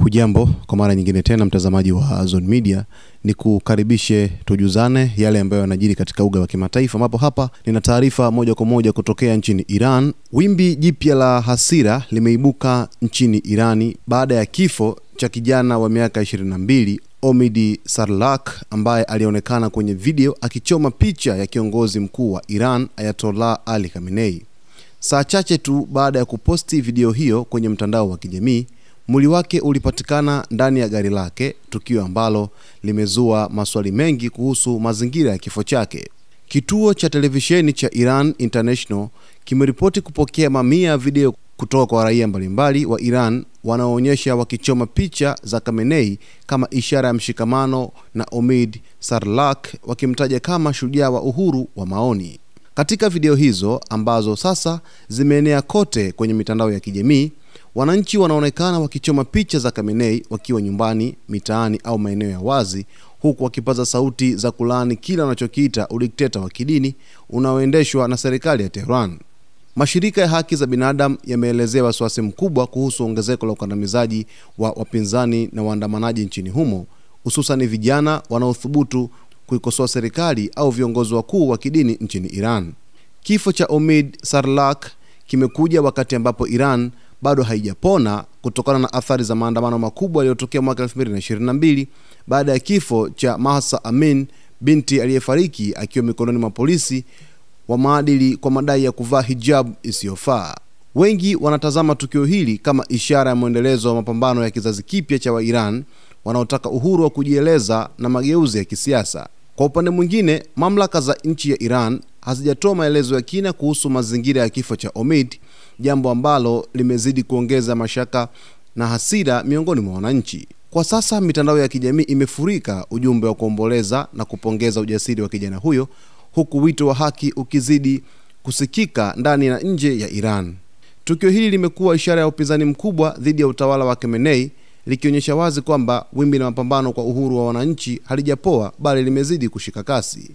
Hujambo kwa mara nyingine tena mtazamaji wa Zone Media, ni kukaribishe tujuzane yale ambayo yanajiri katika uga wa kimataifa, ambapo hapa nina taarifa moja kwa moja kutokea nchini Iran. Wimbi jipya la hasira limeibuka nchini Irani baada ya kifo cha kijana wa miaka 22 Omid Sarlak, ambaye alionekana kwenye video akichoma picha ya kiongozi mkuu wa Iran Ayatollah Ali Khamenei. Saa chache tu baada ya kuposti video hiyo kwenye mtandao wa kijamii, mwili wake ulipatikana ndani ya gari lake, tukio ambalo limezua maswali mengi kuhusu mazingira ya kifo chake. Kituo cha televisheni cha Iran International kimeripoti kupokea mamia ya video kutoka kwa raia mbalimbali wa Iran wanaoonyesha wakichoma picha za Khamenei kama ishara ya mshikamano na Omid Sarlak, wakimtaja kama shujaa wa uhuru wa maoni. Katika video hizo ambazo sasa zimeenea kote kwenye mitandao ya kijamii, wananchi wanaonekana wakichoma picha za Khamenei wakiwa nyumbani, mitaani au maeneo ya wazi, huku wakipaza sauti za kulaani kila wanachokiita udikteta wa kidini unaoendeshwa na serikali ya Tehran. Mashirika ya haki za binadamu yameelezea wasiwasi mkubwa kuhusu ongezeko la ukandamizaji wa wapinzani na waandamanaji nchini humo, hususan vijana wanaothubutu kuikosoa serikali au viongozi wakuu wa kidini nchini Iran. Kifo cha Omid Sarlak kimekuja wakati ambapo Iran bado haijapona kutokana na athari za maandamano makubwa yaliyotokea mwaka 2022 baada ya kifo cha Mahsa Amin, binti aliyefariki akiwa mikononi mwa polisi wa maadili kwa madai ya kuvaa hijab isiyofaa. Wengi wanatazama tukio hili kama ishara ya muendelezo wa mapambano ya kizazi kipya cha Wairan wanaotaka uhuru wa kujieleza na mageuzi ya kisiasa. Kwa upande mwingine, mamlaka za nchi ya Iran hazijatoa maelezo ya kina kuhusu mazingira ya kifo cha Omid, jambo ambalo limezidi kuongeza mashaka na hasira miongoni mwa wananchi. Kwa sasa mitandao ya kijamii imefurika ujumbe wa kuomboleza na kupongeza ujasiri wa kijana huyo, huku wito wa haki ukizidi kusikika ndani na nje ya Iran. Tukio hili limekuwa ishara ya upinzani mkubwa dhidi ya utawala wa Khamenei, likionyesha wazi kwamba wimbi la mapambano kwa uhuru wa wananchi halijapoa bali limezidi kushika kasi.